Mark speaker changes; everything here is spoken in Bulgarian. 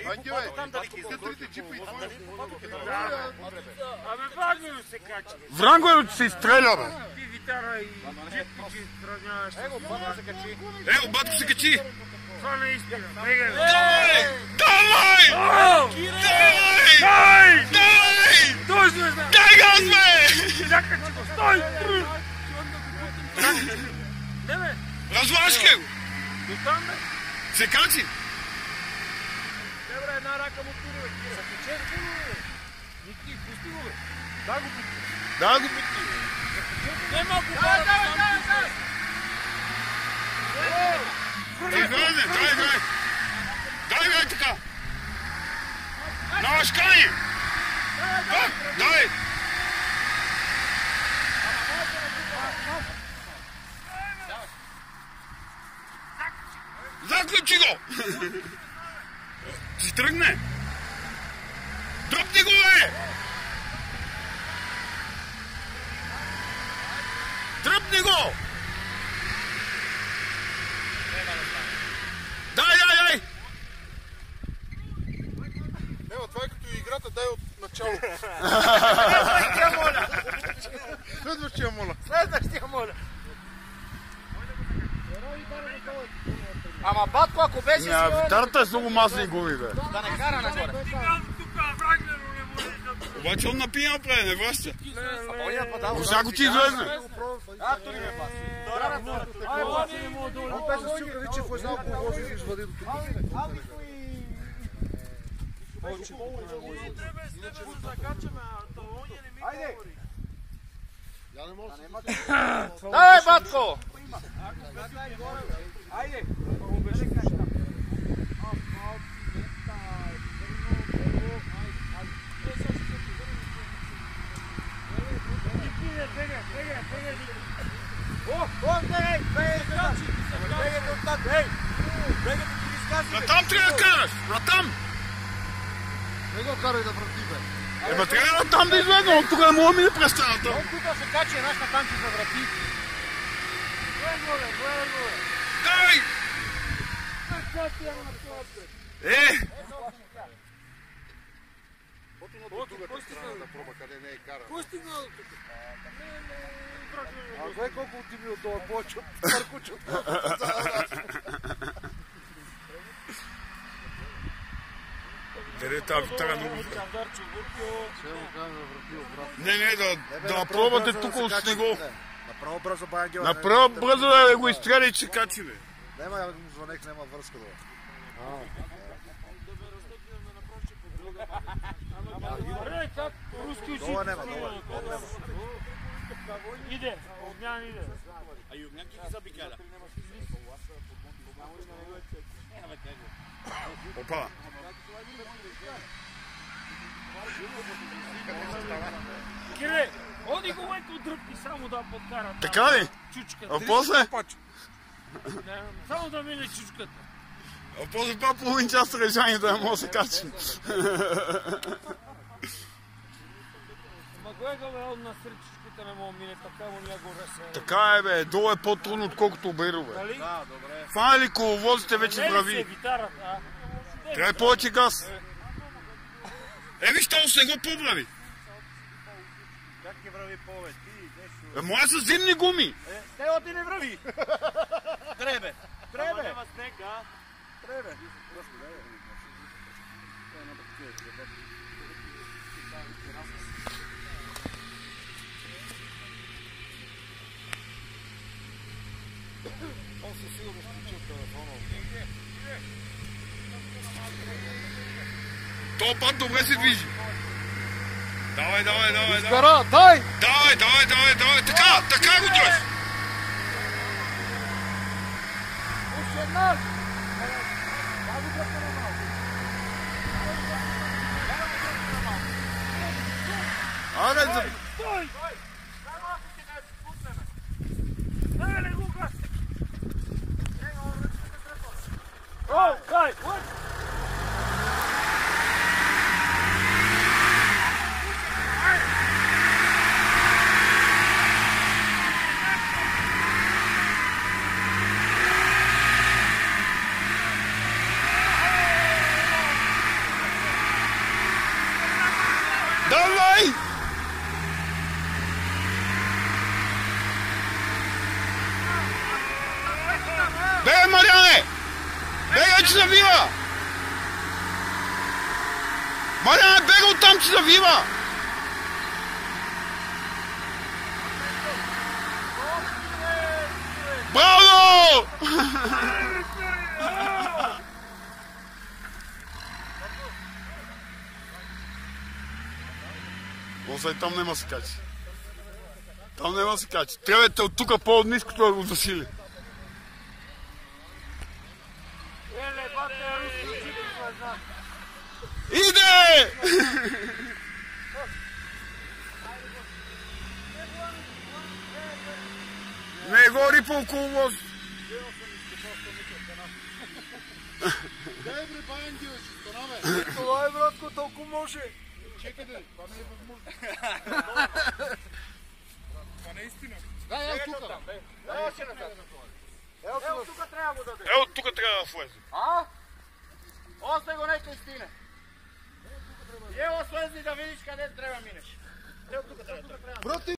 Speaker 1: Айде, бе, скътрите джипа и твоя.
Speaker 2: Абе, Вагнеру се качи.
Speaker 3: Врангелът се изстреля, бе.
Speaker 2: Ти витара и джипи, че изстраняваш.
Speaker 1: Его, батко се качи.
Speaker 3: Его, батко се качи.
Speaker 2: Това не е истина. Бегай, бе.
Speaker 3: Давай! Давай!
Speaker 2: Дай!
Speaker 3: Давай!
Speaker 2: Точно знам.
Speaker 3: Дай газ, бе!
Speaker 2: Закачи го, стой! Не, бе.
Speaker 3: Развашкай го!
Speaker 2: До там, бе.
Speaker 3: Се качи.
Speaker 2: Добре, една рака му тури, бе. Закачи го, бе. Ники, пусти го, бе. Дай го пусти.
Speaker 3: Дай го пусти.
Speaker 2: Не малко бара.
Speaker 3: Дай така! Навашкай! Дай! Заключи го! Ще тръгне! Дръпни го, бе! Дръпни го! Дай!
Speaker 1: Ева, това е като играта, дай от начало. Следващия моля.
Speaker 2: Следващия моля.
Speaker 4: Ама батко, ако беше си...
Speaker 3: Витарата е с много масни гуми, бе.
Speaker 4: Да не кара нагоре.
Speaker 2: Тук Вагнеру не може да...
Speaker 3: Обаче он напия напред, не връща.
Speaker 4: Ако
Speaker 3: Сега го ти излезне.
Speaker 4: Ато ли ме бас?
Speaker 1: Он беше сигурен, че в една около може да извади до тук.
Speaker 2: Айде!
Speaker 1: Я не мога да се...
Speaker 4: Давай, батко!
Speaker 2: Айде!
Speaker 3: Натам трябва да караш! Натам!
Speaker 1: Не го карай да врати, бе.
Speaker 3: Еба трябва натам да излезне, от тук не мога да мине през стената.
Speaker 4: Он тук се качи една стаканче за врати.
Speaker 3: Дай!
Speaker 1: Да проба къде не е кара.
Speaker 2: Кой стигнал тук?
Speaker 1: А знае колко отиви от това повече от паркучето.
Speaker 3: Дали тази витара много...
Speaker 1: Ще му кажа да врати обратно.
Speaker 3: Не, да пробвате тук от снего.
Speaker 1: Направо бързо, бая Ангел.
Speaker 3: Направо бързо да го изстреля и че качи, бе.
Speaker 1: Нема, я му звънех, нема връзка да.
Speaker 2: Как руски учи?
Speaker 1: Дола нема.
Speaker 2: Иде, Огнян иде.
Speaker 4: А и Огнян ги забикаля.
Speaker 3: Опа.
Speaker 2: Кире, оди го майко дръпни само да подкара.
Speaker 3: Така ли?
Speaker 2: Чучката.
Speaker 3: А после?
Speaker 2: Само да мине чучката.
Speaker 3: А после па половин час режание да не мога да се качим.
Speaker 2: Ма гледа бе, от насред чучката не мога да мине, така му ня го разсея.
Speaker 3: Така е, бе. Долу е по-трудно, отколкото оберо, бе.
Speaker 2: Нали?
Speaker 4: Да, добре.
Speaker 3: Фана ли коловозите вече
Speaker 2: Не ли се
Speaker 3: врави?
Speaker 2: витарата?
Speaker 3: Трябва повече газ. Виж, то с него по-врави.
Speaker 4: Как ги врави повече? Ти, нещо...
Speaker 3: Моя са зимни гуми.
Speaker 4: Те оти не врави. Требе. Требе. Няма снег, а? Требе.
Speaker 1: Он със сигурност включил телефона.
Speaker 3: То пак добре се движи. Давай.
Speaker 1: Кара, дай!
Speaker 3: Давай. Така го дръж.
Speaker 1: Още една!
Speaker 3: Аре, за...
Speaker 2: Стой! Дай го газ! О, дай!
Speaker 3: завива! Мариане, бега оттам, че завива! Браво! Осай, там нема се качи. Там нема се качи. Трябвате от тук по-ниското да го засили. Иде! Не гори по около воз.
Speaker 1: Дай бре, баян ги, ще станаме.
Speaker 2: Това е, братко, толкова може.
Speaker 1: Чекай да, това не е възможно. Това не е истина. Да, ел тук.
Speaker 4: Evo tuka treba го даде.
Speaker 3: Ево, тук трябва да влезе.
Speaker 4: А? Остай го нека стине. Ево слези да видиш къде трябва минеш. Ево тука трябва.
Speaker 1: Брате,